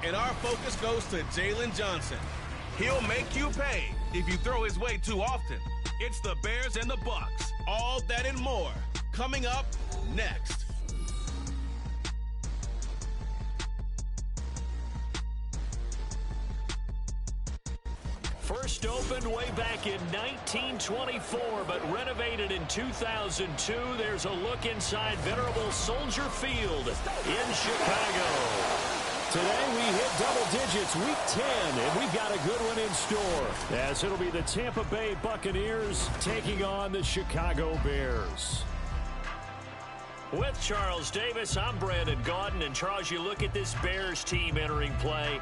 And our focus goes to Jalen Johnson. He'll make you pay if you throw his way too often. It's the Bears and the Bucks. All that and more coming up next. First opened way back in 1924, but renovated in 2002. There's a look inside venerable Soldier Field in Chicago. Today we hit double digits, week 10, and we've got a good one in store, as it'll be the Tampa Bay Buccaneers taking on the Chicago Bears. With Charles Davis, I'm Brandon Gaudin, and Charles, you look at this Bears team entering play.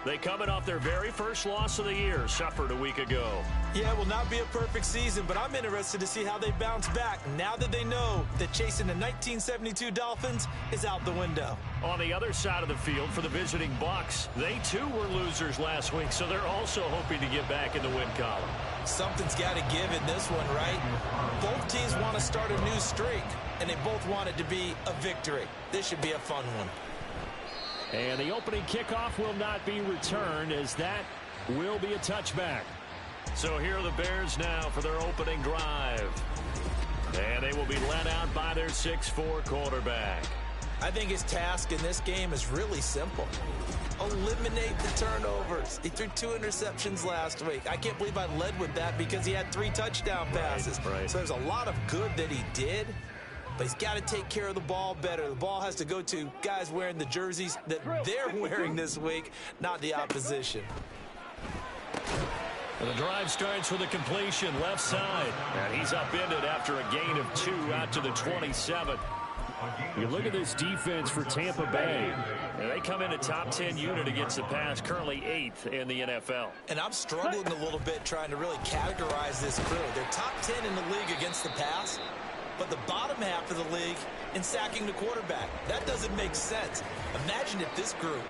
They coming off their very first loss of the year, suffered a week ago. Yeah, it will not be a perfect season, but I'm interested to see how they bounce back now that they know that chasing the 1972 Dolphins is out the window. On the other side of the field for the visiting Bucks, they too were losers last week, so they're also hoping to get back in the win column. Something's got to give in this one, right? Both teams want to start a new streak, and they both want it to be a victory. This should be a fun one. And the opening kickoff will not be returned, as that will be a touchback. So here are the Bears now for their opening drive. And they will be led out by their 6'4" quarterback. I think his task in this game is really simple. Eliminate the turnovers. He threw 2 interceptions last week. I can't believe I led with that because he had 3 touchdown passes. Right. So there's a lot of good that he did. But he's got to take care of the ball better. The ball has to go to guys wearing the jerseys that they're wearing this week, not the opposition. And the drive starts with a completion left side. And he's upended after a gain of 2 out to the 27. You look at this defense for Tampa Bay. And they come in a top 10 unit against the pass, currently 8th in the NFL. And I'm struggling a little bit trying to really categorize this crew. They're top 10 in the league against the pass, but the bottom half of the league in sacking the quarterback. That doesn't make sense. Imagine if this group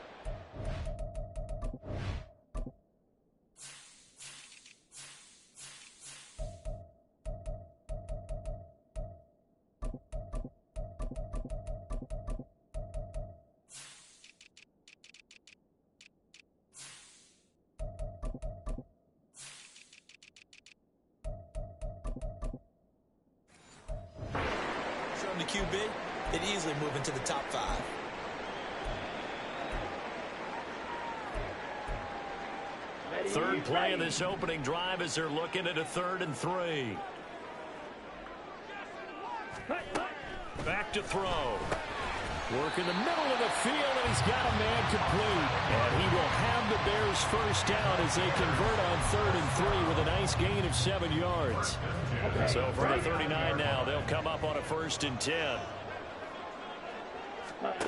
the QB, they'd easily move into the top 5. Third play of this opening drive as they're looking at a 3rd and 3. Back to throw. Work in the middle of the field, and he's got a man complete. And he will have the Bears first down as they convert on 3rd and 3 with a nice gain of 7 yards. So from the 39 now, they'll come up on a 1st and 10. Nowhere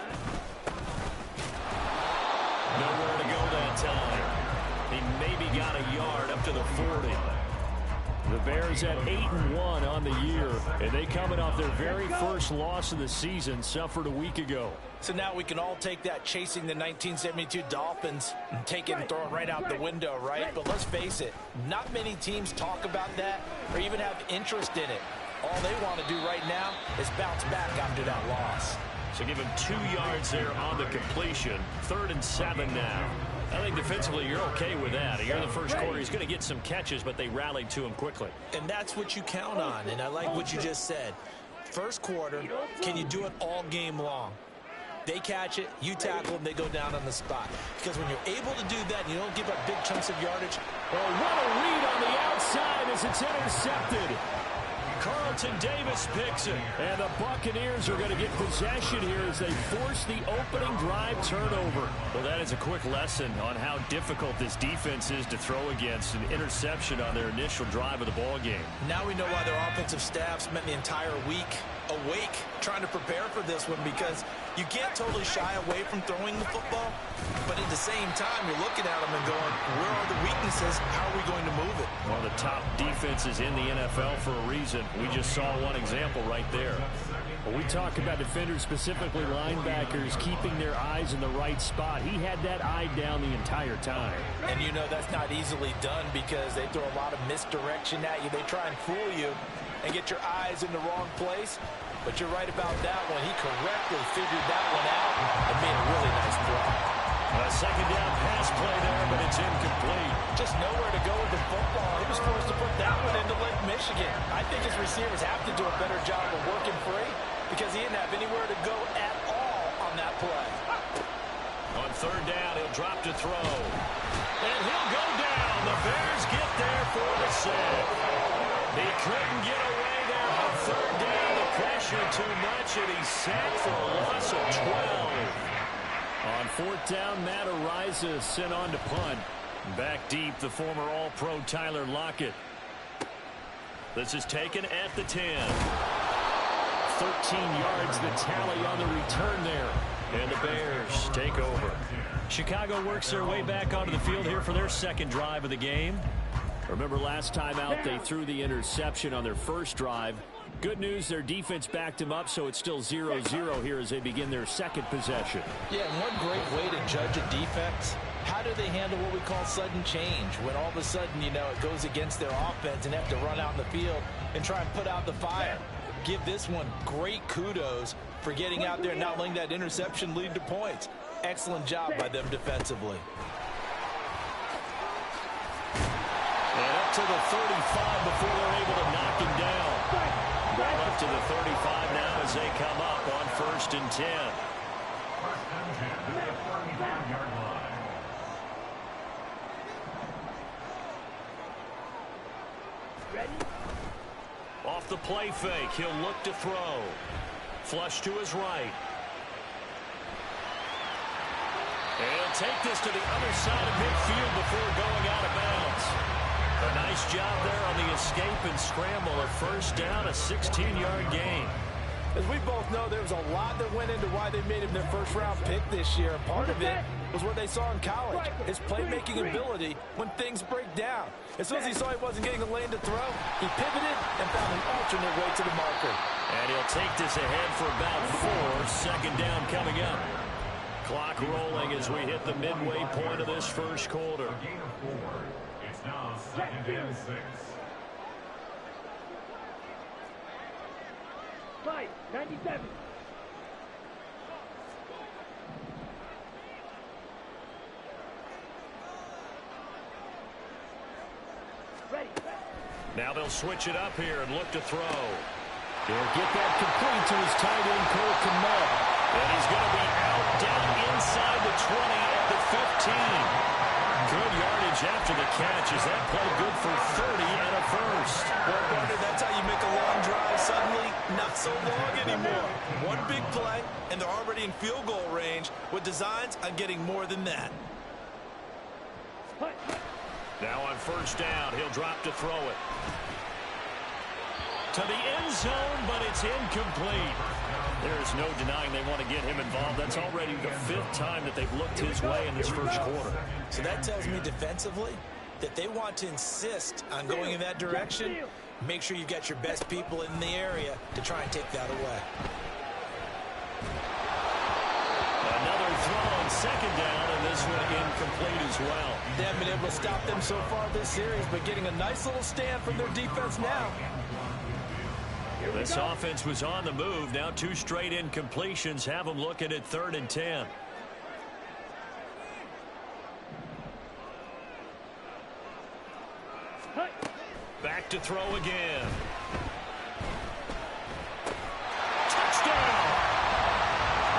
to go that time. He maybe got a yard up to the 40. The Bears at 8-1 on the year, and they coming off their very first loss of the season, suffered a week ago. So now we can all take that chasing the 1972 Dolphins and take it and throw it right out the window, right? But let's face it, not many teams talk about that or even have interest in it. All they want to do right now is bounce back after that loss. So give him 2 yards there on the completion. 3rd and 7 now. I think defensively you're okay with that. Here in the first quarter, he's going to get some catches, but they rallied to him quickly. And that's what you count on, and I like what you just said. First quarter, can you do it all game long? They catch it, you tackle them, they go down on the spot. Because when you're able to do that and you don't give up big chunks of yardage. Well, what a read on the outside as it's intercepted. Carlton Davis picks it. And the Buccaneers are going to get possession here as they force the opening drive turnover. Well, that is a quick lesson on how difficult this defense is to throw against. An interception on their initial drive of the ball game. Now we know why their offensive staff spent the entire week awake trying to prepare for this one, because you can't totally shy away from throwing the football, but at the same time you're looking at them and going, where are the weaknesses? How are we going to move it? One of the top defenses in the NFL for a reason. We just saw one example right there. When we talk about defenders, specifically linebackers, keeping their eyes in the right spot, he had that eye down the entire time. And you know that's not easily done because they throw a lot of misdirection at you. They try and fool you and get your eyes in the wrong place. But you're right about that one. He correctly figured that one out and made a really nice play. A second down pass play there, but it's incomplete. Just nowhere to go with the football. He was forced to put that one into Lake Michigan. I think his receivers have to do a better job of working free because he didn't have anywhere to go at all on that play. On third down, he'll drop to throw. And he'll go down. The Bears get there for the sack. He couldn't get away there on third down. The pressure too much, and he's sacked for a loss of 12. On fourth down, Matt Ariza sent on to punt. Back deep, the former All-Pro Tyler Lockett. This is taken at the 10. 13 yards, the tally on the return there. And the Bears take over. Chicago works their way back onto the field here for their second drive of the game. Remember last time out, they threw the interception on their first drive. Good news, their defense backed them up, so it's still 0-0 here as they begin their second possession. Yeah, and one great way to judge a defense, how do they handle what we call sudden change? When all of a sudden, you know, it goes against their offense and have to run out in the field and try and put out the fire. Give this one great kudos for getting out there and not letting that interception lead to points. Excellent job by them defensively. And up to the 35 before they're able to knock him down. Ball up to the 35 now as they come up on 1st and 10. Off the play fake, he'll look to throw. Flush to his right. And he'll take this to the other side of midfield before going out of bounds. A nice job there on the escape and scramble. A first down, a 16-yard gain. As we both know, there was a lot that went into why they made him their first-round pick this year. Part of it was what they saw in college, his playmaking ability when things break down. As soon as he saw he wasn't getting a lane to throw, he pivoted and found an alternate way to the marker. And he'll take this ahead for about 4. Second down coming up. Clock rolling as we hit the midway point of this first quarter. It's now 2nd and 6. 97. Ready. Now they'll switch it up here and look to throw. He'll get that complete to his tight end, Cole Kmet. And he's going to be out down inside the 20 at the 15. Good yardage after the catch. Is that play good for 30 and a first? Well, partner, that's how you make a long drive suddenly not so long anymore. One big play, and they're already in field goal range with designs on getting more than that. Now on first down, he'll drop to throw it. To the end zone, but it's incomplete. There is no denying they want to get him involved. That's already the 5th time that they've looked his way in this first quarter. So that tells me defensively that they want to insist on going in that direction. Make sure you've got your best people in the area to try and take that away. Another throw on second down, and this one incomplete as well. They haven't been able to stop them so far this series, but getting a nice little stand from their defense now. This offense was on the move. Now 2 straight incompletions have them looking at 3rd and 10. Back to throw again. Touchdown!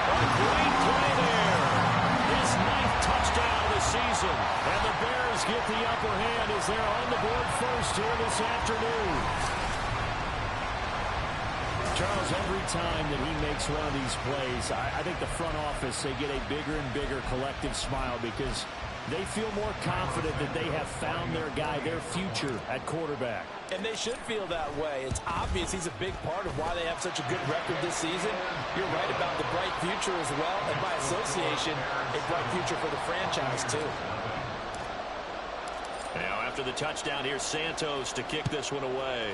A great play there. His 9th touchdown of the season. And the Bears get the upper hand as they're on the board first here this afternoon. Charles, every time that he makes one of these plays, I think the front office, they get a bigger and bigger collective smile because they feel more confident that they have found their guy, their future at quarterback. And they should feel that way. It's obvious he's a big part of why they have such a good record this season. You're right about the bright future as well, and by association, a bright future for the franchise too. Now after the touchdown, here's Santos to kick this one away.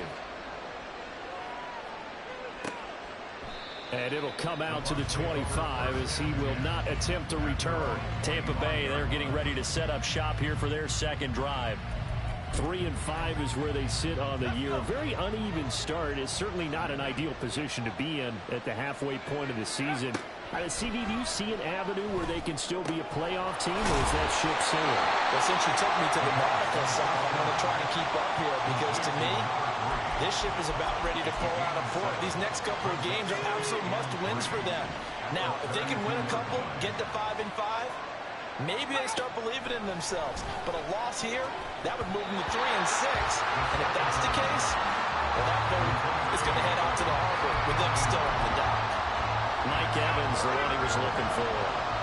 And it'll come out to the 25 as he will not attempt to return. Tampa Bay, they're getting ready to set up shop here for their second drive. 3-5 is where they sit on the year. A very uneven start is certainly not an ideal position to be in at the halfway point of the season. CD, do you see an avenue where they can still be a playoff team, or is that ship sailing? Well, since you took me to the nautical side, I'm going to try and keep up here because, to me, this ship is about ready to pull out of port. These next couple of games are absolute must-wins for them. Now, if they can win a couple, get to 5-5, maybe they start believing in themselves. But a loss here, that would move them to 3-6. And if that's the case, well, that boat is going to head out to the harbor with them still on the dock. Mike Evans, the one he was looking for.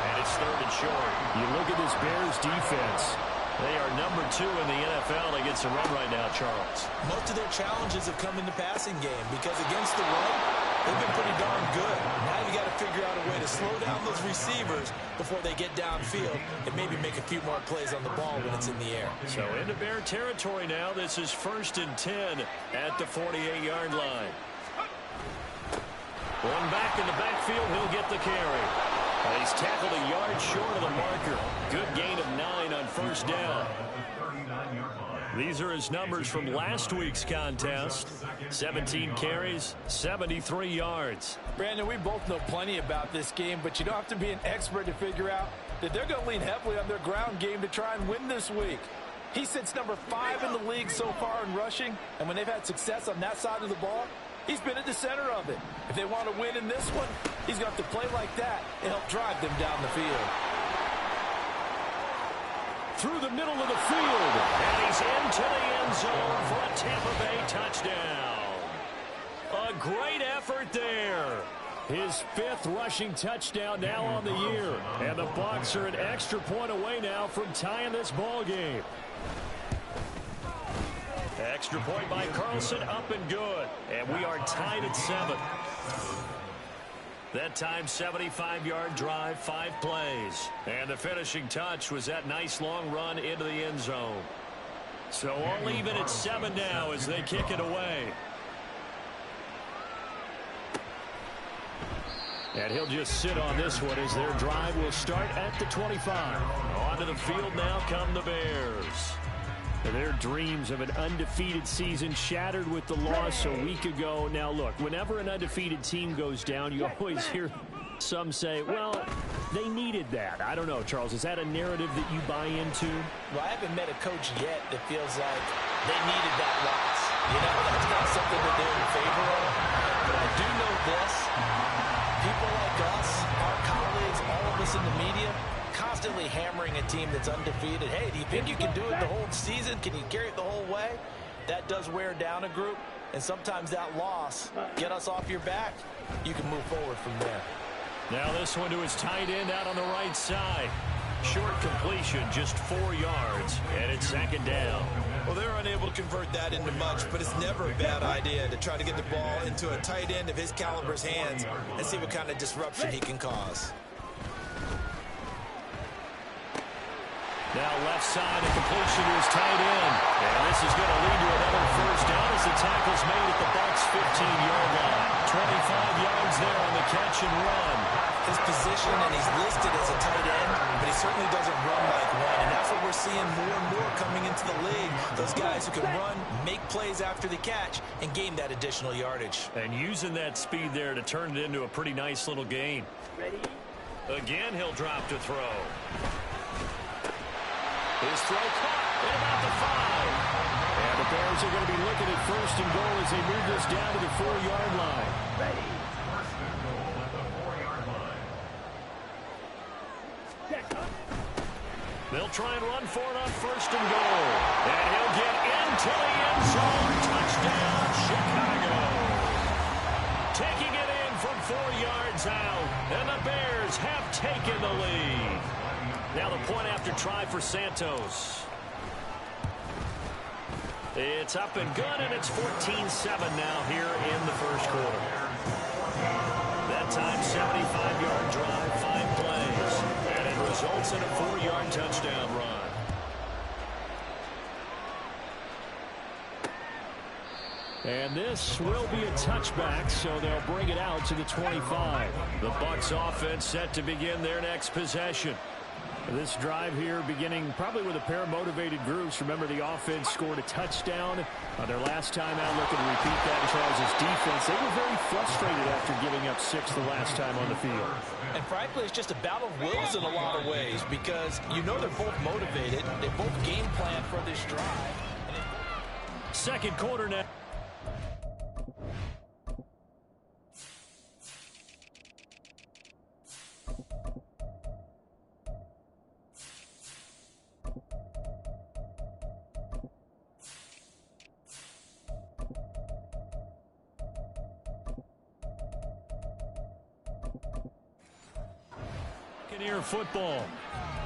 And it's 3rd and short. You look at this Bears defense. They are number 2 in the NFL against the run right now, Charles. Most of their challenges have come in the passing game because against the run, they've been pretty darn good. Now you got to figure out a way to slow down those receivers before they get downfield and maybe make a few more plays on the ball when it's in the air. So into Bear territory now. This is 1st and 10 at the 48-yard line. One back in the backfield, he'll get the carry. He's tackled a yard short of the marker. Good gain of 9 on 1st down. These are his numbers from last week's contest. 17 carries, 73 yards. Brandon, we both know plenty about this game, but you don't have to be an expert to figure out that they're going to lean heavily on their ground game to try and win this week. He sits number 5 in the league so far in rushing, and when they've had success on that side of the ball, he's been at the center of it. If they want to win in this one, he's going to have to play like that and help drive them down the field. Through the middle of the field, and he's into the end zone for a Tampa Bay touchdown. A great effort there. His 5th rushing touchdown now on the year. And the Bucs are an extra point away now from tying this ball game. Extra point by Carlson, up and good. And we are tied at 7. That time, 75-yard drive, 5 plays. And the finishing touch was that nice long run into the end zone. So all even at 7 now as they kick it away. And he'll just sit on this one as their drive will start at the 25. Onto the field now come the Bears. Their dreams of an undefeated season shattered with the loss a week ago. Now, look, whenever an undefeated team goes down, you always hear some say, well, they needed that. I don't know, Charles. Is that a narrative that you buy into? Well, I haven't met a coach yet that feels like they needed that loss. You know, that's not something that they're in favor of. But I do know this. People like us, our colleagues, all of us in the media, constantly hammering a team that's undefeated. Hey, do you think you can do it the whole season? Can you carry it the whole way? That does wear down a group, and sometimes that loss, get us off your back, you can move forward from there. Now this one to his tight end out on the right side. Short completion, just 4 yards, and it's 2nd down. Well, they're unable to convert that into much, but it's never a bad idea to try to get the ball into a tight end of his caliber's hands and see what kind of disruption he can cause. Now left side, a completion to his tight end. And this is going to lead to another 1st down as the tackle's made at the Bucs' 15-yard line. 25 yards there on the catch and run. His position, and he's listed as a tight end, but he certainly doesn't run like one. And that's what we're seeing more and more coming into the league. Those guys who can run, make plays after the catch, and gain that additional yardage. And using that speed there to turn it into a pretty nice little gain. Ready? Again, he'll drop to throw. His throw caught at about the 5. And the Bears are going to be looking at 1st and goal as they move this down to the 4-yard line. Ready? First and goal at the 4-yard line. They'll try and run for it on 1st and goal. And he'll get into the end zone. Touchdown, Chicago. Taking it in from 4 yards out. And the Bears have taken the lead. Now the point after try for Santos. It's up and good, and it's 14-7 now here in the 1st quarter. That time, 75-yard drive, 5 plays. And it results in a 4-yard touchdown run. And this will be a touchback, so they'll bring it out to the 25. The Bucs offense set to begin their next possession. This drive here beginning probably with a pair of motivated groups. Remember, the offense scored a touchdown their last time out. Looking to repeat that as far as his defense. They were very frustrated after giving up 6 the last time on the field. And frankly, it's just a battle of wills in a lot of ways because you know they're both motivated. They both game plan for this drive. Second quarter now. Buccaneer football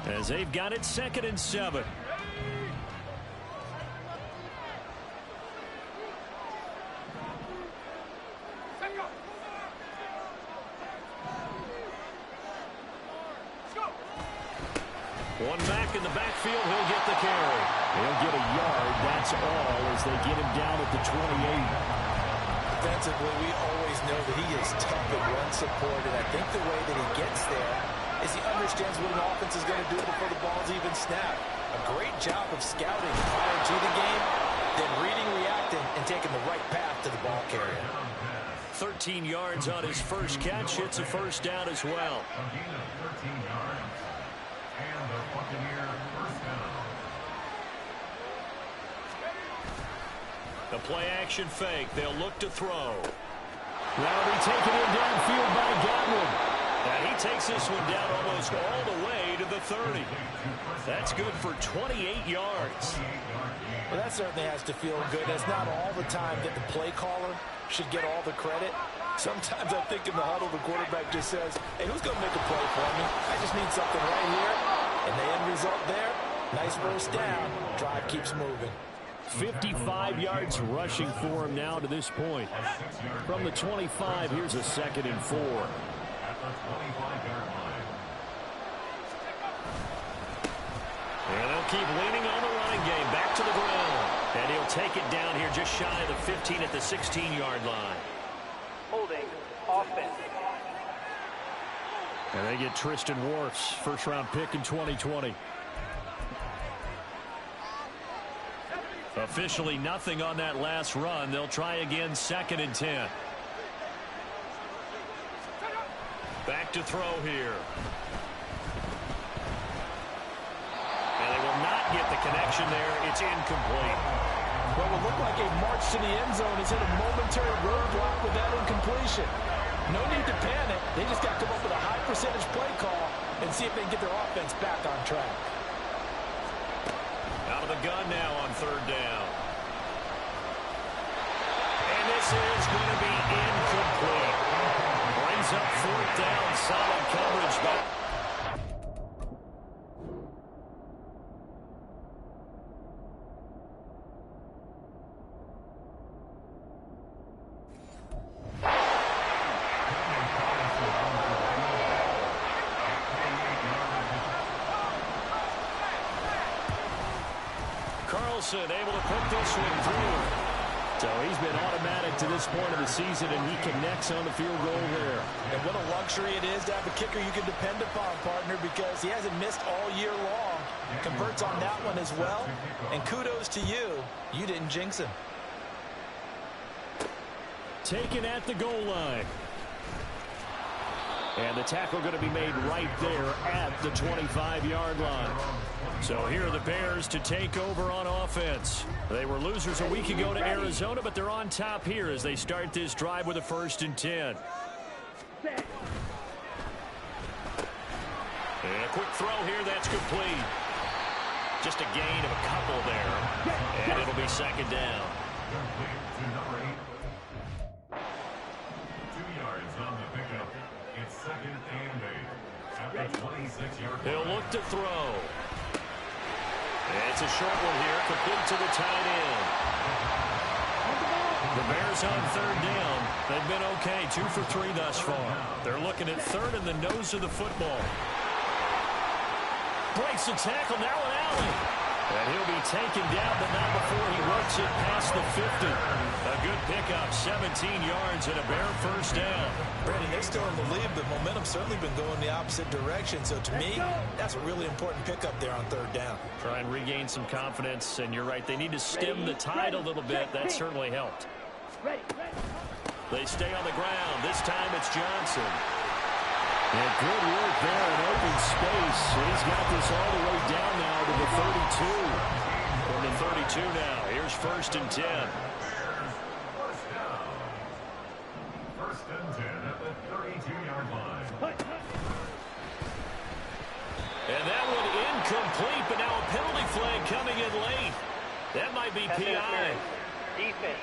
as they've got it 2nd and 7. One back in the backfield, he'll get the carry. He'll get a yard, that's all, as they get him down at the 28. Defensively, we always know that he is tough at run support, and I think the way that he gets there is he understands what an offense is going to do before the ball's even snapped. A great job of scouting prior to the game, then reading, reacting, and taking the right path to the ball carrier. 13 yards on his first catch. It's a first down as well. A gain of 13 yards. And the Buccaneer first down. The play action fake. They'll look to throw. That'll be taken in downfield by Godwin. And he takes this one down almost all the way to the 30. That's good for 28 yards. Well, that certainly has to feel good. That's not all the time that the play caller should get all the credit. Sometimes I think in the huddle, the quarterback just says, hey, who's going to make a play for me? I just need something right here. And the end result there, nice first down. Drive keeps moving. 55 yards rushing for him now to this point. From the 25, here's a 2nd and 4. At the 25-yard line. And they'll keep leaning on the running game. Back to the ground. And he'll take it down here just shy of the 15 at the 16-yard line. Holding offense. And they get Tristan Wirfs, first-round pick in 2020. Officially nothing on that last run. They'll try again 2nd and 10. Back to throw here. And they will not get the connection there. It's incomplete. What will look like a march to the end zone is hit a momentary roadblock with that incompletion. No need to panic. They just got to come up with a high percentage play call and see if they can get their offense back on track. Out of the gun now on 3rd down. And this is going to be incomplete. Brings up 4th down. Solid coverage back. Able to put this one through. So he's been automatic to this point of the season, and he connects on the field goal there. And what a luxury it is to have a kicker you can depend upon, partner, because he hasn't missed all year long. Converts on that one as well. And kudos to you. You didn't jinx him. Taken at the goal line. And the tackle going to be made right there at the 25-yard line. So here are the Bears to take over on offense. They were losers a week ago to Arizona, but they're on top here as they start this drive with a 1st and 10. And a quick throw here, that's complete. Just a gain of a couple there. And it'll be 2nd down. Complete to number 8. 2 yards on the pickup. It's 2nd and 8. At the 26-yard line. He'll look to throw. It's a short one here, complete to the tight end. The Bears on 3rd down. They've been okay, 2 for 3 thus far. They're looking at 3rd in the nose of the football. Breaks the tackle, now an alley. And he'll be taken down, but not before he works it past the 50. A good pickup, 17 yards and a Bear first down. Brandon, they're still in the lead, but momentum's certainly been going the opposite direction. So to me, that's a really important pickup there on third down. Try and regain some confidence, and you're right, they need to stem the tide a little bit. That certainly helped. They stay on the ground. This time it's Johnson. And good work there in open space. He's got this all the way down now to the 32. From the 32 now, here's 1st and 10. First and 10 at the 32-yard line. And that one incomplete, but now a penalty flag coming in late. That might be PI. Defense.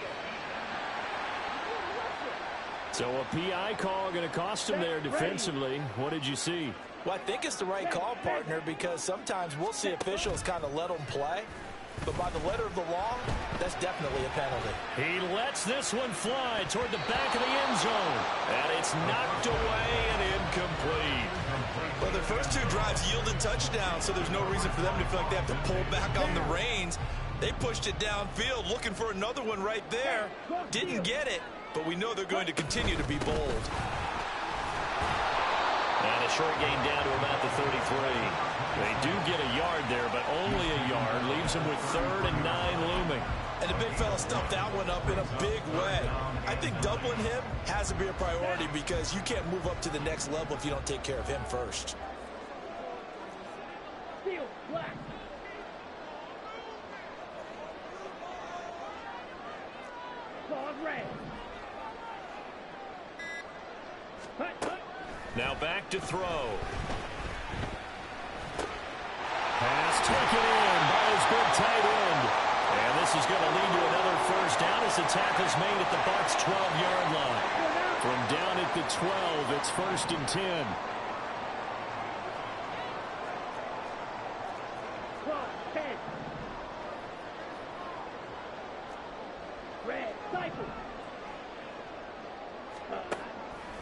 So a PI call going to cost him there defensively. What did you see? Well, I think it's the right call, partner, because sometimes we'll see officials kind of let them play. But by the letter of the law, that's definitely a penalty. He lets this one fly toward the back of the end zone. And it's knocked away and incomplete. Well, their first 2 drives yielded touchdowns, so there's no reason for them to feel like they have to pull back on the reins. They pushed it downfield, looking for another one right there. Didn't get it, but we know they're going to continue to be bold. And a short gain down to about the 33. They do get a yard there, but only a yard. Leaves them with 3rd and 9 looming. And the big fella stuffed that one up in a big way. I think doubling him has to be a priority because you can't move up to the next level if you don't take care of him first. Now back to throw. Pass taken in by his big tight end. And this is going to lead to another first down as the tackle's made at the Bucs' 12-yard line. From down at the 12, it's 1st and 10.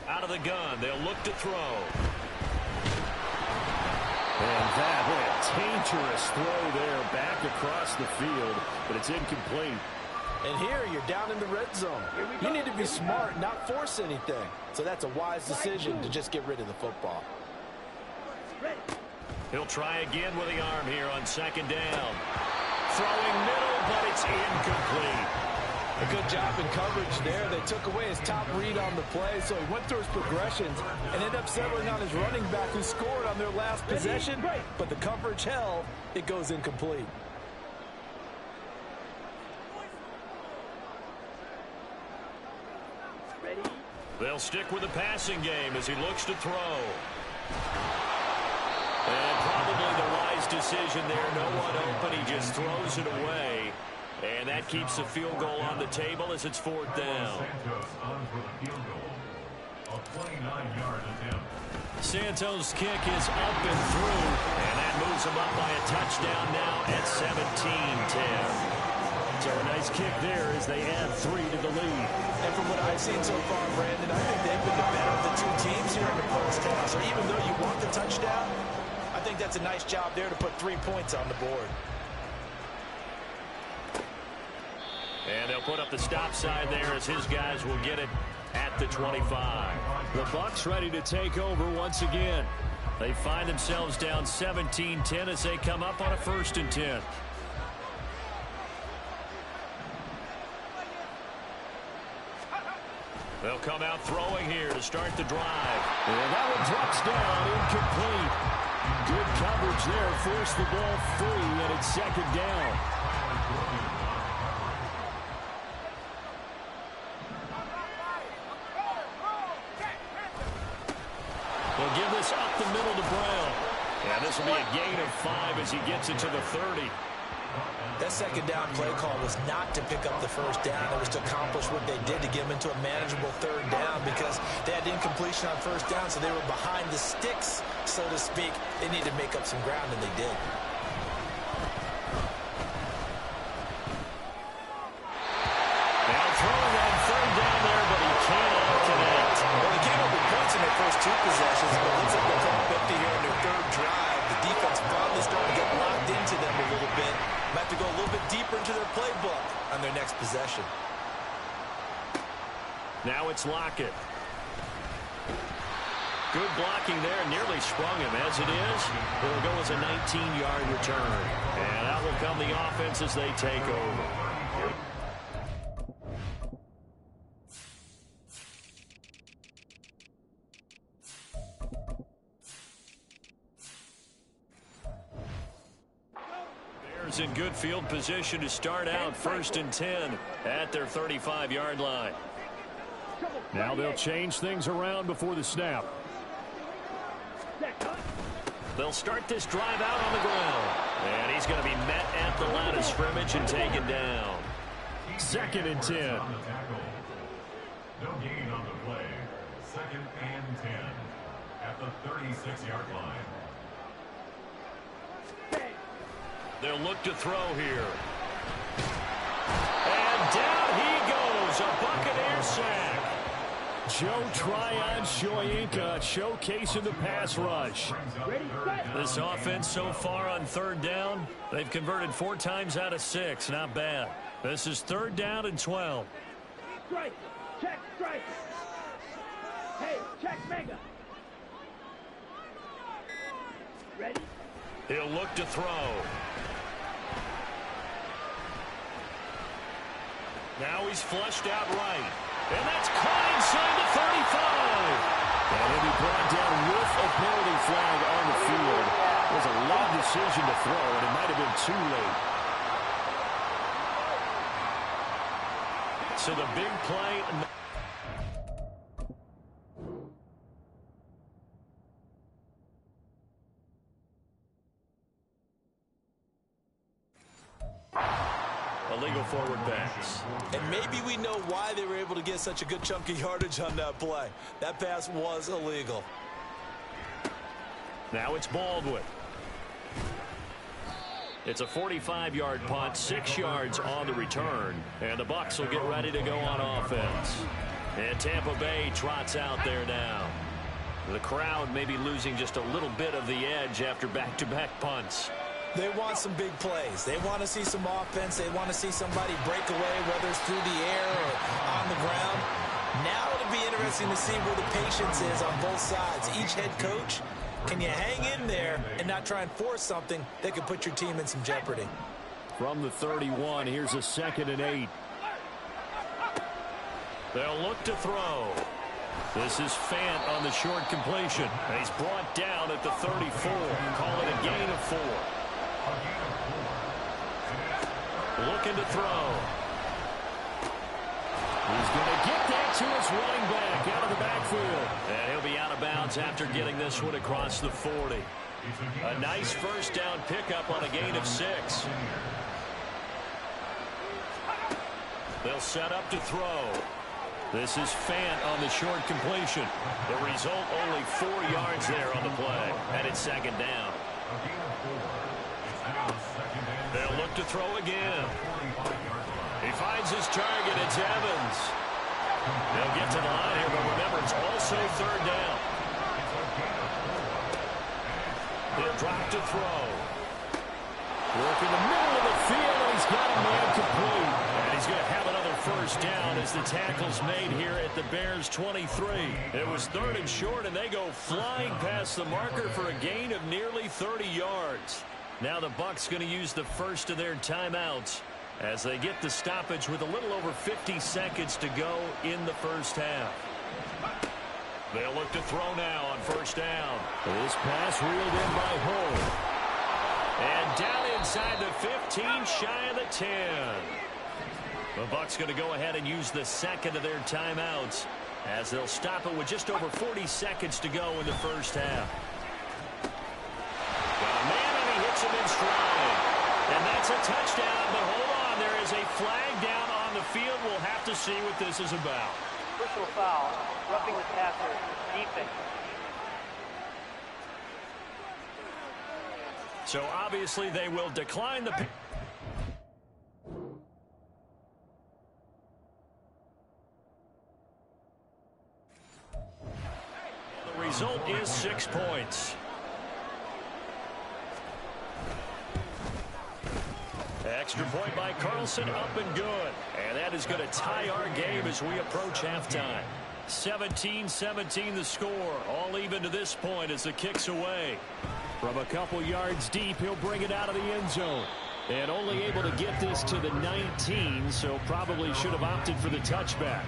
Out of the gun, they'll look to throw. And that, what a dangerous throw there back across the field, but it's incomplete. And here, you're down in the red zone. You need to be smart, not force anything. So that's a wise decision to just get rid of the football. He'll try again with the arm here on 2nd down. Throwing middle, but it's incomplete. A good job in coverage there. They took away his top read on the play, so he went through his progressions and ended up settling on his running back who scored on their last possession, but the coverage held. It goes incomplete. They'll stick with the passing game as he looks to throw. And probably the wise decision there. No one open. He just throws it away. And that keeps the field goal on the table as it's 4th down. Santos' kick is up and through. And that moves him up by a touchdown now at 17-10. So a nice kick there as they add 3 to the lead. And from what I've seen so far, Brandon, I think they've been the better of the 2 teams here in the first half. So even though you want the touchdown, I think that's a nice job there to put 3 points on the board. And they'll put up the stop sign there as his guys will get it at the 25. The Bucs ready to take over once again. They find themselves down 17-10 as they come up on a 1st and 10. They'll come out throwing here to start the drive. And that one drops down, incomplete. Good coverage there, forced the ball free, and it's 2nd down. They'll give this up the middle to Brown. And this will be a gain of 5 as he gets it to the 30. That 2nd down play call was not to pick up the 1st down. It was to accomplish what they did to get them into a manageable 3rd down because they had incompletion on 1st down, so they were behind the sticks, so to speak. They needed to make up some ground, and they did. Now throwing on 3rd down there, but he cannot connect. Well, they came up with points in their first 2 possessions, but looks like they'll come up empty here in their 3rd drive. The defense finally starting to get locked into them a little bit. possession. Now it's Lockett. Good blocking there, nearly sprung him. As it is, it'll go as a 19-yard return. And out will come the offense as they take over. Bears in good field position to start out 1st and 10 at their 35-yard line. Now they'll change things around before the snap. They'll start this drive out on the ground. And he's going to be met at the line of scrimmage and taken down. 2nd and 10. No gain on the play. 2nd and 10 at the 36-yard line. They'll look to throw here. And down he goes. A Buccaneer sack. Joe Chi Wk10 showcasing the pass rush. This offense so far on 3rd down, they've converted 4 times out of 6. Not bad. This is 3rd down and 12. Strike. Check strike. Hey, check mega. Ready? He'll look to throw. Now he's flushed out right. And that's caught inside the 35. And he'll be brought down with a penalty flag on the field. It was a late decision to throw, and it might have been too late. So the big play. Illegal forward pass. And maybe we know why they were able to get such a good chunk of yardage on that play. That pass was illegal. Now it's Baldwin. It's a 45-yard punt, 6 yards on the return. And the Bucs will get ready to go on offense. And Tampa Bay trots out there now. The crowd may be losing just a little bit of the edge after back-to-back punts. They want some big plays. They want to see some offense. They want to see somebody break away, whether it's through the air or on the ground. Now it'll be interesting to see where the patience is on both sides. Each head coach, can you hang in there and not try and force something that could put your team in some jeopardy? From the 31, here's a 2nd and 8. They'll look to throw. This is Fant on the short completion. And he's brought down at the 34. Call it a gain of 4. Looking to throw. He's going to get that to his running back out of the backfield. And he'll be out of bounds after getting this one across the 40. A nice 1st down pickup on a gain of 6. They'll set up to throw. This is Fant on the short completion. The result, only 4 yards there on the play. And it's 2nd down. They'll look to throw again. He finds his target. It's Evans. They'll get to the line here, but remember, it's also 3rd down. They'll drop to throw. Work in the middle of the field, and he's got a man complete. And he's going to have another 1st down as the tackle's made here at the Bears' 23. It was 3rd and short, and they go flying past the marker for a gain of nearly 30 yards. Now the Bucs going to use the first of their timeouts as they get the stoppage with a little over 50 seconds to go in the 1st half. They'll look to throw now on 1st down. This pass reeled in by Hull. And down inside the 15, shy of the 10. The Bucs going to go ahead and use the 2nd of their timeouts as they'll stop it with just over 40 seconds to go in the 1st half. Got a man, and he hits him in stride. And that's a touchdown, but hold on, there is a flag down on the field. We'll have to see what this is about. Personal foul. Roughing the passer. Defense. So obviously they will decline the... The result is 6 points. Extra point by Carlson, up and good. And that is going to tie our game as we approach halftime. 17-17 the score. All even to this point as the kick's away. From a couple yards deep, he'll bring it out of the end zone. And only able to get this to the 19, so probably should have opted for the touchback.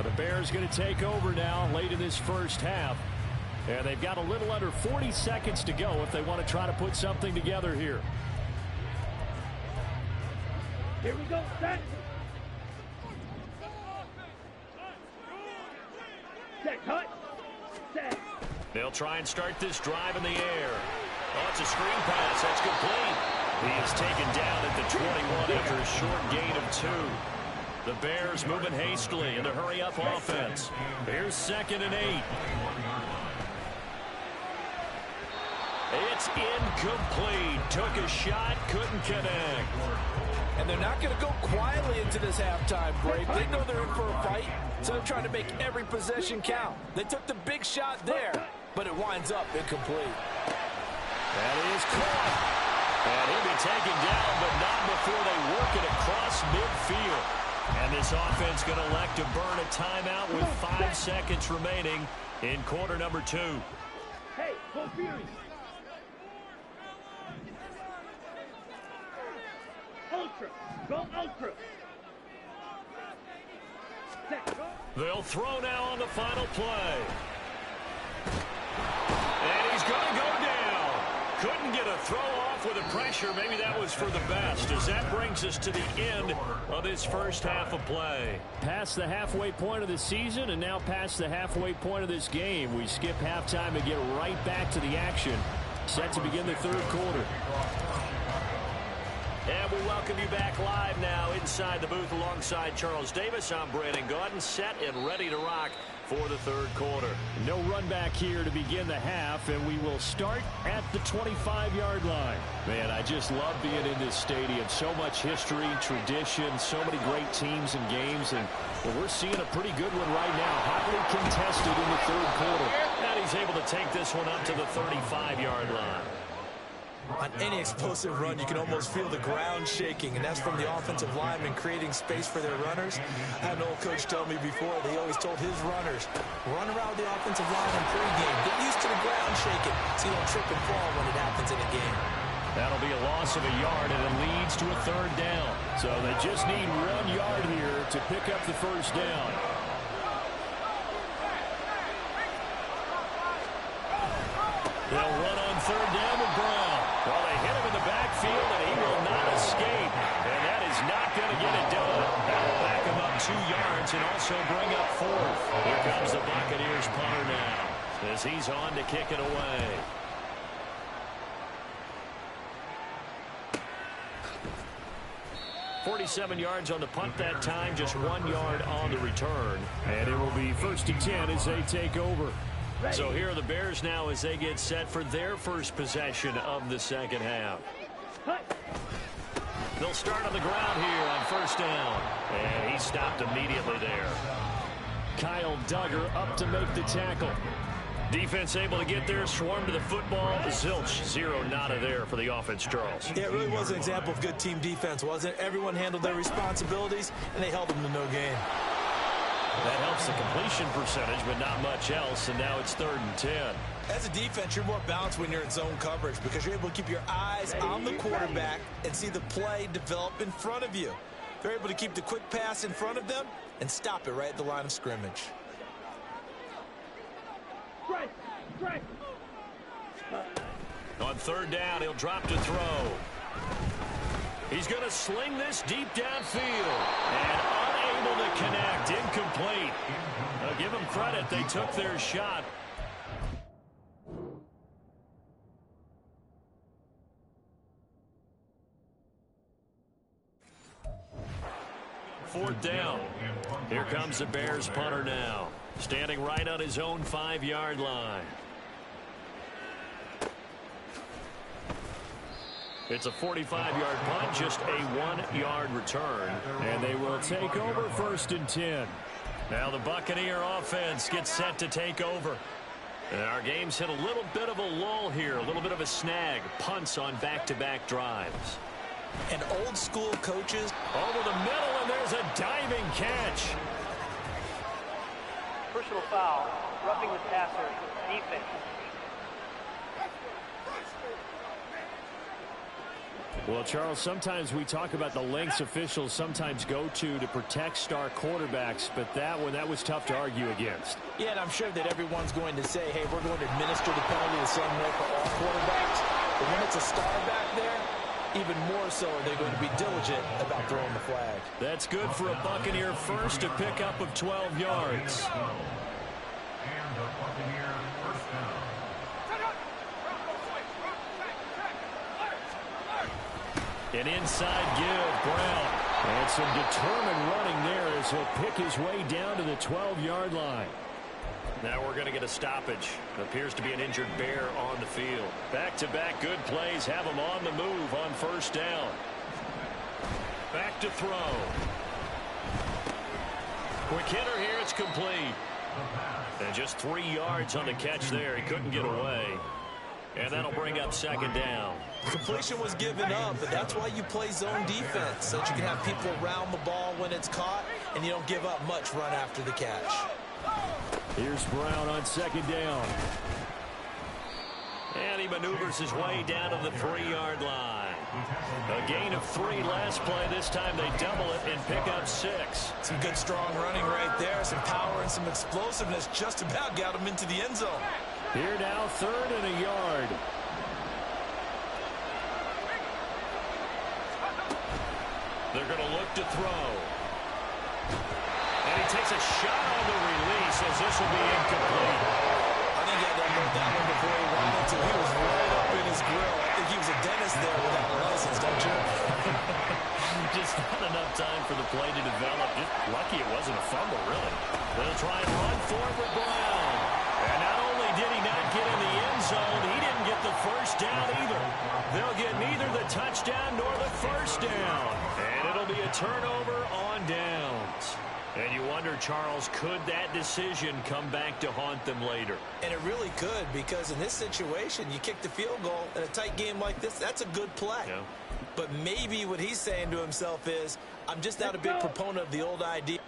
The Bears going to take over now late in this first half. And they've got a little under 40 seconds to go if they want to try to put something together here. Here we go, set. Set, cut. Set. They'll try and start this drive in the air. Oh, it's a screen pass. That's complete. He is taken down at the 21 after a short gain of 2. The Bears moving hastily in the hurry-up offense. Here's 2nd and 8. It's incomplete. Took a shot, couldn't connect. And they're not going to go quietly into this halftime break. They know they're in for a fight, so they're trying to make every possession count. They took the big shot there, but it winds up incomplete. That is caught. And he'll be taken down, but not before they work it across midfield. And this offense going to elect to burn a timeout with 5 seconds remaining in quarter number 2. Hey, go Fury. Ultra. Go ultra. Set, go. They'll throw now on the final play. And he's going to go down. Couldn't get a throw off with the pressure. Maybe that was for the best, as that brings us to the end of this first half of play. Past the halfway point of the season and now past the halfway point of this game. We skip halftime and get right back to the action. Set to begin the third quarter. And we welcome you back live now inside the booth alongside Charles Davis. I'm Brandon Gaudin, set and ready to rock for the third quarter. No run back here to begin the half, and we will start at the 25-yard line. Man, I just love being in this stadium. So much history, tradition, so many great teams and games, and we're seeing a pretty good one right now. Hotly contested in the third quarter. And he's able to take this one up to the 35-yard line. On any explosive run, you can almost feel the ground shaking, and that's from the offensive linemen creating space for their runners. I had an old coach tell me before, they always told his runners, run around the offensive line in pregame. Get used to the ground shaking so you don't trip and fall when it happens in a game. That'll be a loss of a yard, and it leads to a third down. So they just need 1 yard here to pick up the first down. They'll run on third down with Brown. Well, they hit him in the backfield, and he will not escape. And that is not going to get it done. That'll back him up 2 yards and also bring up 4th. Here comes the Buccaneers punter now as he's on to kick it away. .47 yards on the punt that time, just 1 yard on the return. And it will be 1st and 10 as they take over. So here are the Bears now as they get set for their first possession of the second half. They'll start on the ground here on first down. And he stopped immediately there. Kyle Duggar up to make the tackle. Defense able to get there, swarm to the football. Zilch, 0 nada there for the offense, Charles. Yeah, it really was an example of good team defense, wasn't it? Everyone handled their responsibilities, and they held them to no gain. That helps the completion percentage, but not much else, and now it's 3rd and 10. As a defense, you're more balanced when you're in zone coverage because you're able to keep your eyes on the quarterback and see the play develop in front of you. They're able to keep the quick pass in front of them and stop it right at the line of scrimmage. On third down, he'll drop to throw. He's going to sling this deep downfield. And unable to connect. Incomplete. I'll give them credit. They took their shot. Fourth down. Here comes the Bears punter now. Standing right on his own 5-yard line. It's a 45-yard punt, just a 1-yard return. And they will take over 1st and 10. Now the Buccaneer offense gets set to take over. And our game's hit a little bit of a lull here, a little bit of a snag. Punts on back-to-back drives. And old school coaches. Over the middle, and there's a diving catch. Personal foul, roughing the passer, defense. Well, Charles, sometimes we talk about the lengths officials sometimes go to protect star quarterbacks, but that was tough to argue against. Yeah, and I'm sure that everyone's going to say, hey, we're going to administer the penalty the same way for all quarterbacks. But when it's a star back there, even more so are they going to be diligent about throwing the flag. That's good for a Buccaneer first, a pickup of 12 yards. And the Buccaneer first down. An inside give, Brown. And some determined running there as he'll pick his way down to the 12-yard line. Now we're going to get a stoppage. Appears to be an injured Bear on the field. Back-to-back good plays have him on the move on first down. Back to throw. Quick hitter here, it's complete. And just 3 yards on the catch there. He couldn't get away. And that'll bring up second down. Completion was given up, but that's why you play zone defense, so that you can have people around the ball when it's caught, and you don't give up much run after the catch. Here's Brown on second down. And he maneuvers his way down to the 3-yard line. A gain of 3 last play. This time they double it and pick up 6. Some good strong running right there. Some power and some explosiveness just about got him into the end zone. Here now, 3rd and a yard. They're going to look to throw. And he takes a shot on the release as this will be incomplete. I think he had to unload that one before he wanted to. He was right up in his grill. I think he was a dentist there without a license, don't you? Just not enough time for the play to develop. Just lucky it wasn't a fumble, really. They'll try and run for it with Brown. And not only did he not get in the end zone, he didn't get the first down either. They'll get neither the touchdown nor the first down. And it'll be a turnover on downs. And you wonder, Charles, could that decision come back to haunt them later? And it really could, because in this situation, you kick the field goal in a tight game like this, that's a good play. Yeah. But maybe what he's saying to himself is, I'm just not a big proponent of the old idea.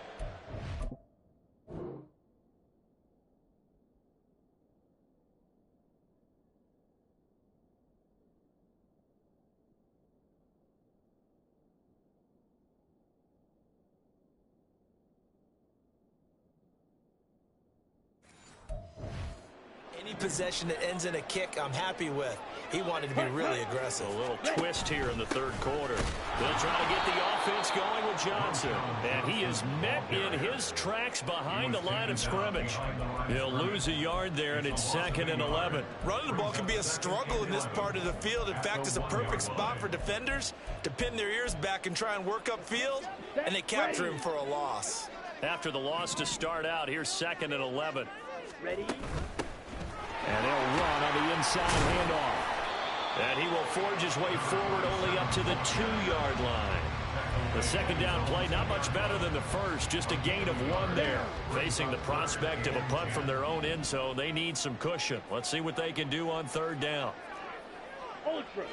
Any possession that ends in a kick, I'm happy with. He wanted to be really aggressive. A little twist here in the 3rd quarter. They'll try to get the offense going with Johnson. And he is met in his tracks behind the line of scrimmage. He'll lose a yard there, and it's 2nd and 11. Running the ball can be a struggle in this part of the field. In fact, it's a perfect spot for defenders to pin their ears back and try and work upfield, and they capture him for a loss. After the loss to start out, here's 2nd and 11. Ready? And he'll run on the inside handoff. And he will forge his way forward only up to the 2-yard line. The second down play, not much better than the first, just a gain of 1 there. Facing the prospect of a punt from their own end zone, they need some cushion. Let's see what they can do on 3rd down. Ultra.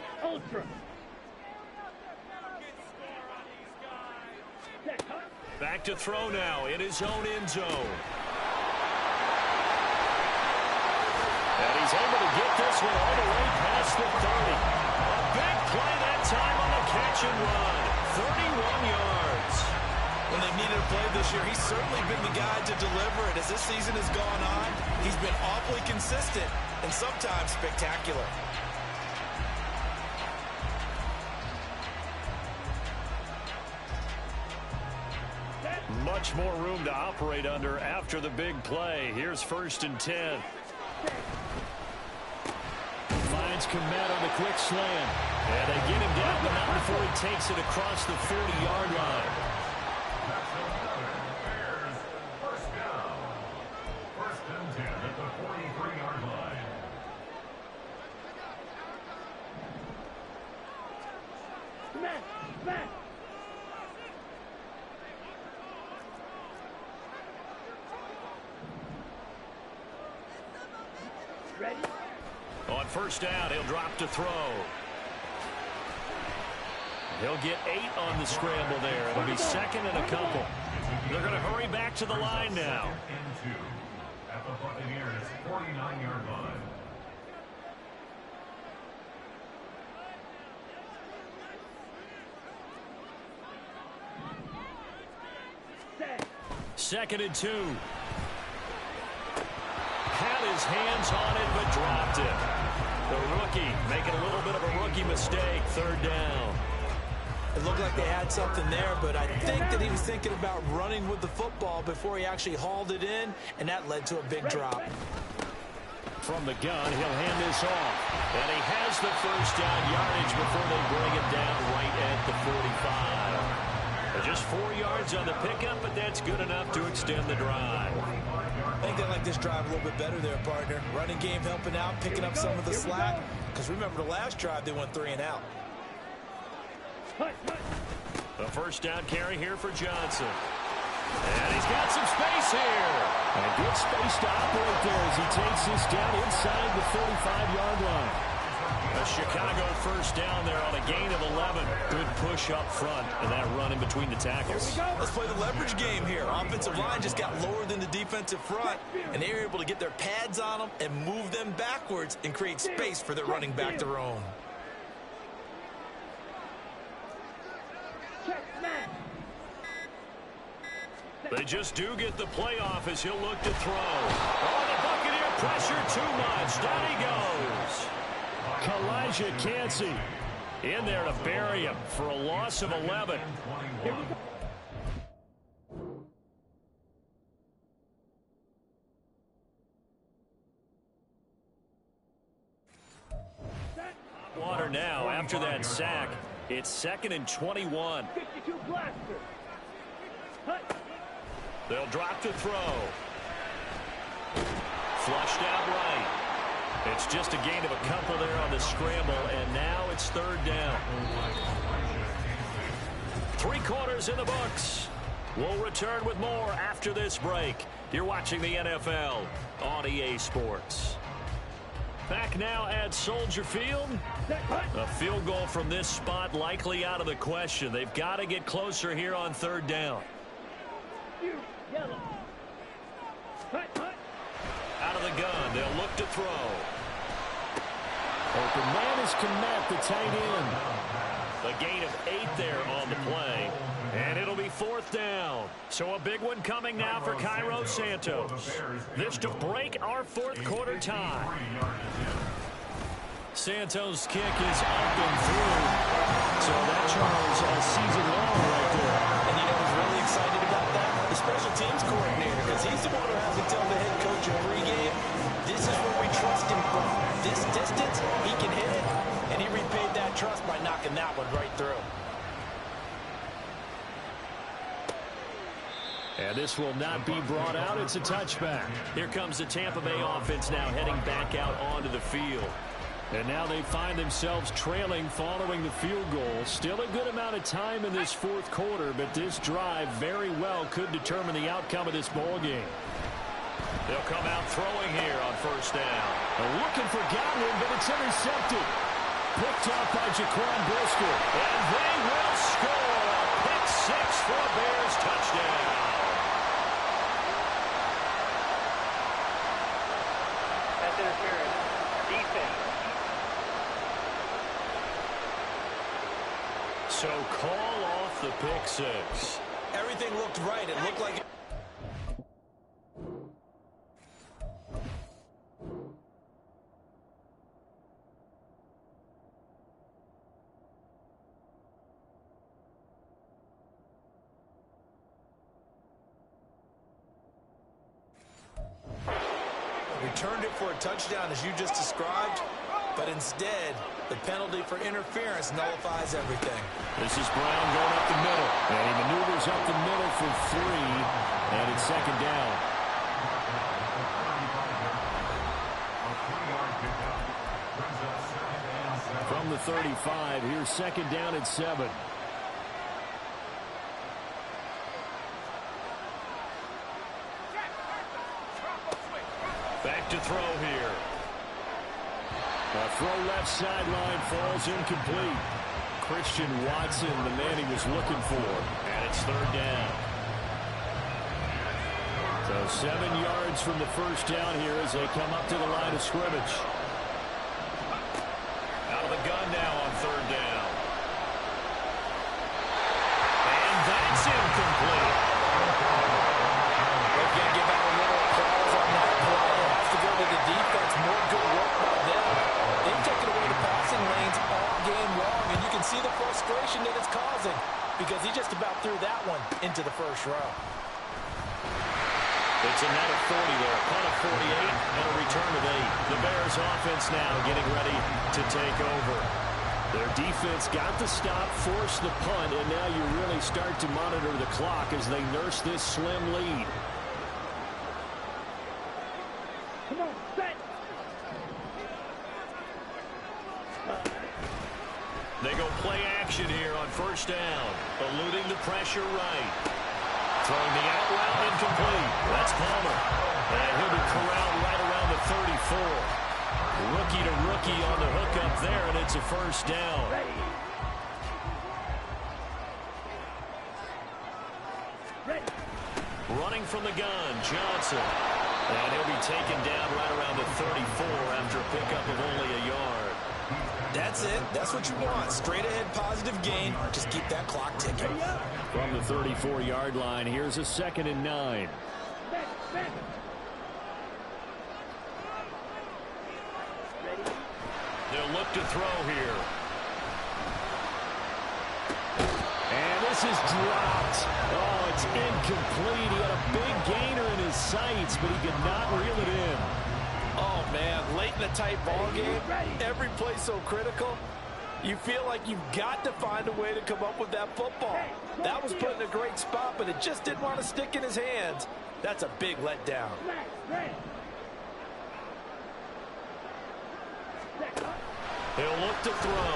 Back to throw now in his own end zone. And he's able to get this one all the way past the 30. A big play that time on the catch and run. 31 yards. When they've needed a play this year, he's certainly been the guy to deliver it. As this season has gone on, he's been awfully consistent and sometimes spectacular. Much more room to operate under after the big play. Here's 1st and 10. Finds Komet on the quick slant. And they get him down, but not before he takes it across the 40-yard line. Bears first down. 1st and 10 at the 43-yard line. Back. Ready? On 1st down, he'll drop to throw. He'll get 8 on the scramble there. It'll be second and a couple. They're going to hurry back to the line now. And 2 at the Buccaneers' 49-yard line. Second and 2. Had his hands on it, but dropped it. The rookie making a little bit of a rookie mistake. Third down. It looked like they had something there, but I think that he was thinking about running with the football before he actually hauled it in, and that led to a big drop. From the gun, he'll hand this off. And he has the first down yardage before they bring him down right at the 45. Just 4 yards on the pickup, but that's good enough to extend the drive. I think they like this drive a little bit better there, partner. Running game helping out, picking up some of the slack. Because remember the last drive, they went 3 and out. A first down carry here for Johnson. And he's got some space here. And a good space to operate there as he takes this down inside the 45-yard line. A Chicago first down there on a gain of 11. Good push up front and that run in between the tackles. Let's play the leverage game here. Offensive line just got lower than the defensive front, and they were able to get their pads on them and move them backwards and create space for their running back to roam. They just do get the playoff as he'll look to throw. Oh, the Buccaneer pressure too much. Down he goes. Chi Wk10 in there to bury him for a loss of 11. Water now after that sack. It's second and 21. They'll drop to throw. Flushed out right. It's just a gain of a couple there on the scramble, and now it's third down. 3 quarters in the books. We'll return with more after this break. You're watching the NFL on EA Sports. Back now at Soldier Field. A field goal from this spot likely out of the question. They've got to get closer here on third down. Out of the gun, they'll look to throw. Open man is Kmet, the tight end. A gain of 8 there on the play. And it'll be fourth down. So a big one coming now for Cairo Santos. This to break our fourth quarter tie. Santos' kick is up and through. So that Charles a season long right there. And you know who's really excited about that? The special teams coordinator, because he's the one who has to tell the head coach in pregame, this is where we trust him from. This distance, he can hit it. And he repaid that trust by knocking that one right through. And this will not be brought out. It's a touchback. Here comes the Tampa Bay offense now heading back out onto the field. And now they find themselves trailing following the field goal. Still a good amount of time in this fourth quarter, but this drive very well could determine the outcome of this ball game. They'll come out throwing here on first down. They're looking for Godwin, but it's intercepted. Picked up by Jaquan Brisker. And they will score a pick 6 for a Bears touchdown. That's interference. Defense. So call off the pick 6. Everything looked right. It looked like... returned it for a touchdown as you just described, but instead the penalty for interference nullifies everything. This is Brown going up the middle, and he maneuvers up the middle for 3, and it's second down. From the 35, here's second down at 7. Back to throw here. A throw left sideline falls incomplete. Christian Watson, the man he was looking for. And it's third down. So 7 yards from the first down here as they come up to the line of scrimmage. Out of the gun now on third down. And that's incomplete. We're going to give out a little applause on that play. It has to go to the defense. More good work by them. They've taken away the passing lanes all game long, and you can see the frustration that it's causing because he just about threw that one into the first row. It's a net of 40 there, punt of 48, and a return of 8. The Bears offense now getting ready to take over. Their defense got the stop, forced the punt, and now you really start to monitor the clock as they nurse this slim lead. Come on, set. They go play action here on first down, eluding the pressure right. Throwing the out route incomplete. That's Palmer. And he'll be corralled right around the 34. Rookie to rookie on the hook up there, and it's a first down. Running from the gun, Johnson. And he'll be taken down right around the 34 after a pickup of only a yard. That's it. That's what you want. Straight ahead positive gain. Just keep that clock ticking. From the 34-yard line, here's a 2nd and 9. They'll look to throw here. And this is dropped. Oh, it's incomplete. He had a big gainer in his sights, but he could not reel it in. Oh, man, late in a tight ball game, every play so critical, you feel like you've got to find a way to come up with that football. That was put in a great spot, but it just didn't want to stick in his hands. That's a big letdown. He'll look to throw.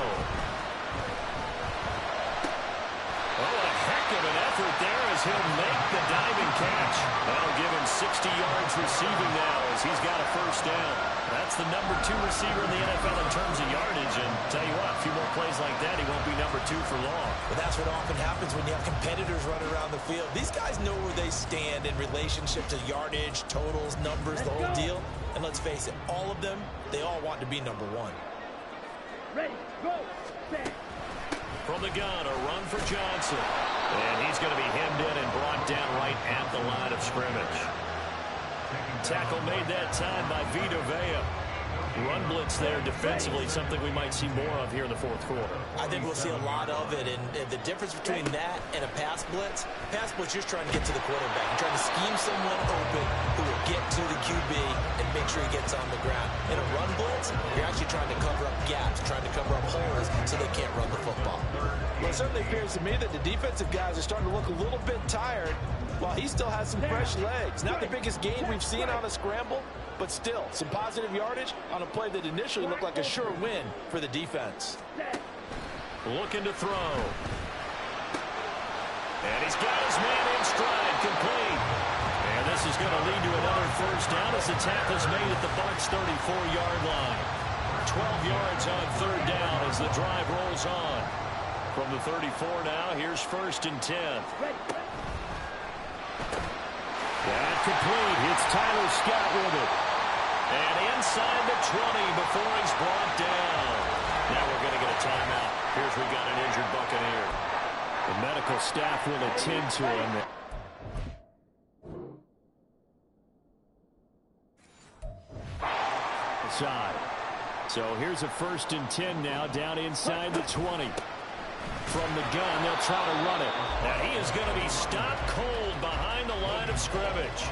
Oh, a heck of an effort there as he'll make the diving catch. That'll give him 60 yards receiving now as he's got a first down. That's the number 2 receiver in the NFL in terms of yardage. And tell you what, a few more plays like that, he won't be number 2 for long. But that's what often happens when you have competitors running around the field. These guys know where they stand in relationship to yardage, totals, numbers, the whole deal. And let's face it, all of them, they all want to be number 1. Ready, go, set. From the gun, a run for Johnson. And he's going to be hemmed in and brought down right at the line of scrimmage. Tackle made that time by Vita Vea. Run blitz there defensively, something we might see more of here in the fourth quarter. I think we'll see a lot of it, and the difference between that and a pass blitz just trying to get to the quarterback. You're trying to scheme someone open who will get to the QB and make sure he gets on the ground. In a run blitz, you're actually trying to cover up gaps, trying to cover up holes so they can't run the football. Well, it certainly appears to me that the defensive guys are starting to look a little bit tired while he still has some fresh legs. Not the biggest gain we've seen on a scramble, but still, some positive yardage on a play that initially looked like a sure win for the defense. Looking to throw. And he's got his man in stride, complete. And this is going to lead to another first down as the tackle's made at the Bucs' 34-yard line. 12 yards on third down as the drive rolls on. From the 34 now, here's 1st and 10. That complete. It's Tyler Scott with it. And inside the 20 before he's brought down. Now we're going to get a timeout. Here's we got an injured Buccaneer. The medical staff will attend to him. Side. So here's a 1st and 10 now down inside the 20. From the gun, they'll try to run it. And he is going to be stopped cold behind the line of scrimmage.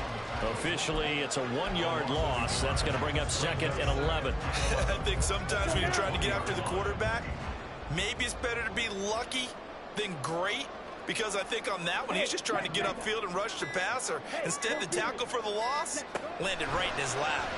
Officially, it's a 1-yard loss. That's going to bring up 2nd and 11. I think sometimes when you're trying to get after the quarterback, maybe it's better to be lucky than great. Because I think on that one, he's just trying to get upfield and rush the passer. Instead, the tackle for the loss landed right in his lap.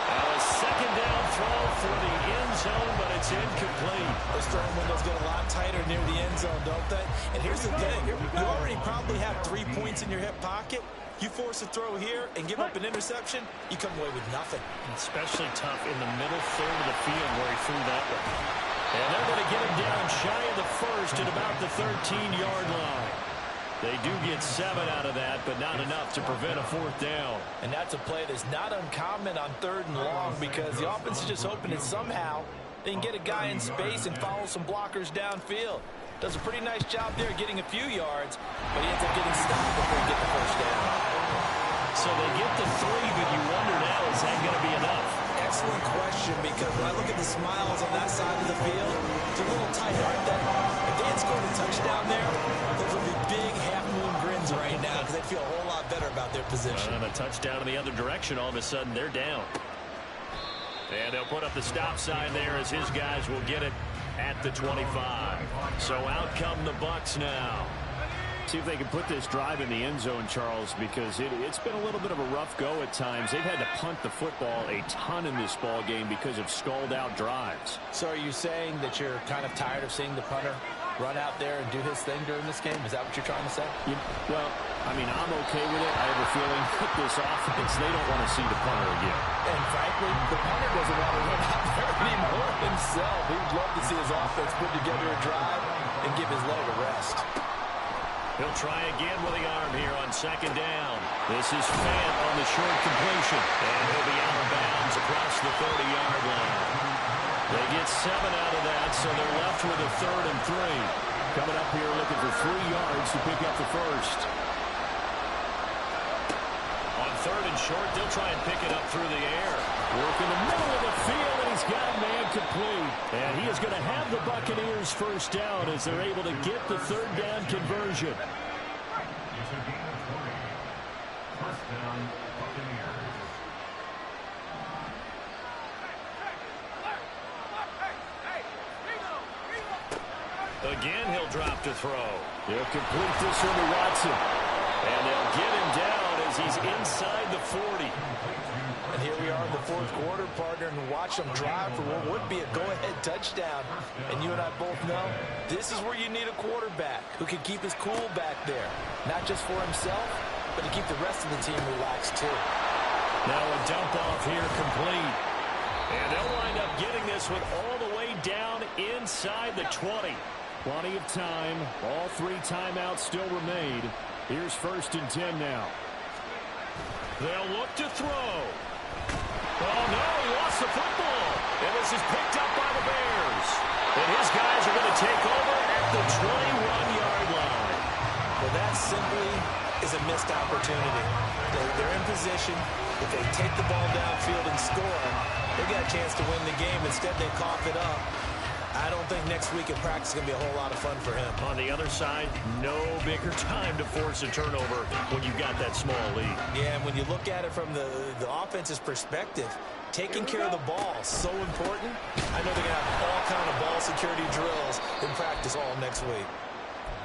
A 2nd down throw for the end zone, but it's incomplete. Those throwing windows get a lot tighter near the end zone, don't they? And here's the thing. You already probably have 3 points in your hip pocket. You force a throw here and give up an interception, you come away with nothing. Especially tough in the middle third of the field where he threw that one. And they're going to get him down shy of the first at about the 13-yard line. They do get 7 out of that, but not enough to prevent a fourth down. And that's a play that's not uncommon on 3rd and long because the offense is just hoping that somehow they can get a guy in space and follow some blockers downfield. Does a pretty nice job there getting a few yards, but he ends up getting stopped before he gets the first down. So they get the 3, but you wonder now, is that going to be enough? Excellent question, because when I look at the smiles on that side of the field, it's a little tight, aren't they? If they had scored a touchdown there, those would be big half-moon grins right now because they'd feel a whole lot better about their position. And a touchdown in the other direction, all of a sudden they're down. And they'll put up the stop sign there as his guys will get it at the 25. So out come the Bucs now. See if they can put this drive in the end zone, Charles, because it's been a little bit of a rough go at times. They've had to punt the football a ton in this ball game because of stalled-out drives. So are you saying that you're kind of tired of seeing the punter run out there and do his thing during this game? Is that what you're trying to say? Well, I mean, I'm okay with it. I have a feeling that this offense, they don't want to see the punter again. And frankly, the punter doesn't want to run out there anymore himself. He'd love to see his offense put together a drive and give his leg a rest. He'll try again with the arm here on 2nd down. This is Fant on the short completion. And he'll be out of bounds across the 30-yard line. They get 7 out of that, so they're left with a 3rd and 3. Coming up here looking for 3 yards to pick up the first. On 3rd and short, they'll try and pick it up through the air. Work in the middle of the field, and he's got a man complete. And he is going to have the Buccaneers first down as they're able to get the 3rd down conversion. It's a gain of 20. First down, Buccaneers. Again, he'll drop to throw. He'll complete this one to Watson. And they'll get him down as he's inside the 40. And here we are in the 4th quarter, partner, and watch them drive for what would be a go-ahead touchdown. And you and I both know this is where you need a quarterback who can keep his cool back there. Not just for himself, but to keep the rest of the team relaxed too. Now a dump off here complete. And they'll wind up getting this one all the way down inside the 20. Plenty of time. All 3 timeouts still remain. Here's 1st and 10 now. They'll look to throw. Oh, no, he lost the football. And this is picked up by the Bears. And his guys are going to take over at the 21-yard line. Well, that simply is a missed opportunity. They're in position. If they take the ball downfield and score, they got a chance to win the game. Instead, they cough it up. I don't think next week in practice is going to be a whole lot of fun for him. On the other side, no bigger time to force a turnover when you've got that small lead. Yeah, and when you look at it from the offense's perspective, taking care of the ball is so important. I know they're going to have all kind of ball security drills in practice all next week.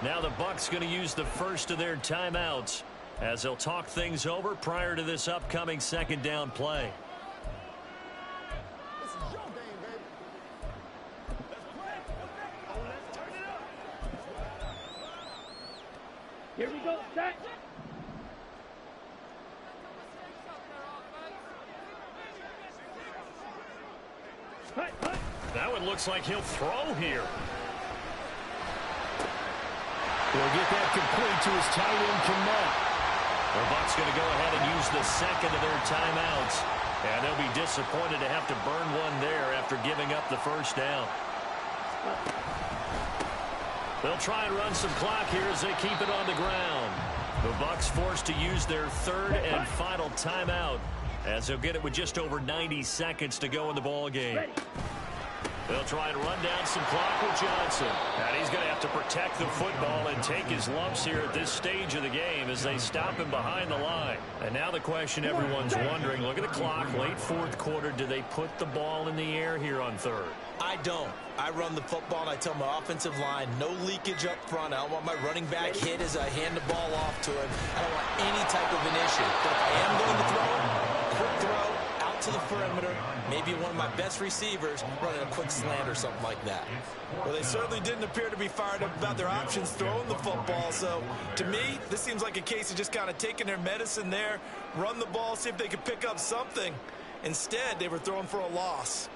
Now the Bucs going to use the first of their timeouts as they'll talk things over prior to this upcoming 2nd down play. Here we go, set. That one looks like he'll throw here. He'll get that complete to his tight end, Kmet. The Bucs going to go ahead and use the 2nd of their timeouts. And they'll be disappointed to have to burn one there after giving up the first down. They'll try and run some clock here as they keep it on the ground. The Bucs forced to use their 3rd and final timeout as they'll get it with just over 90 seconds to go in the ball game. They'll try and run down some clock with Johnson. And he's going to have to protect the football and take his lumps here at this stage of the game as they stop him behind the line. And now the question everyone's wondering, look at the clock, late 4th quarter, do they put the ball in the air here on 3rd? I don't. I run the football, and I tell my offensive line, no leakage up front. I don't want my running back hit as I hand the ball off to him. I don't want any type of an issue. But if I am going to throw it, quick throw, out out to the perimeter, maybe one of my best receivers running a quick slant or something like that. Well, they certainly didn't appear to be fired up about their options throwing the football. So, to me, this seems like a case of just kind of taking their medicine there, run the ball, see if they could pick up something. Instead, they were throwing for a loss.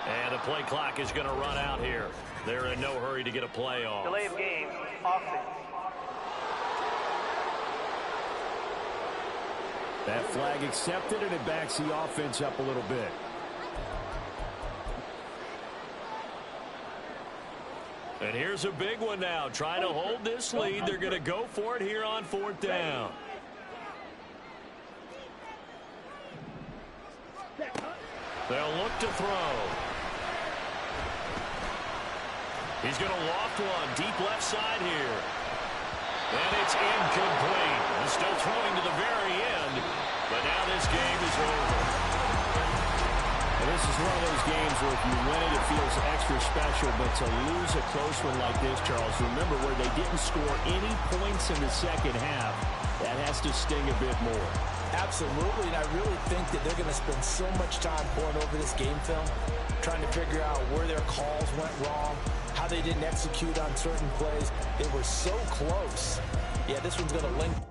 And the play clock is going to run out here. They're in no hurry to get a play off. Delay of game, offense. That flag accepted, and it backs the offense up a little bit. And here's a big one now. Trying to hold this lead. They're going to go for it here on 4th down. They'll look to throw. He's going to loft one deep left side here. And it's incomplete. He's still throwing to the very end, but now this game is over. Well, this is one of those games where if you win it, it feels extra special, but to lose a close one like this, Charles, remember where they didn't score any points in the second half, that has to sting a bit more. Absolutely, and I really think that they're going to spend so much time pouring over this game film, trying to figure out where their calls went wrong, how they didn't execute on certain plays. They were so close. Yeah, this one's going to linger.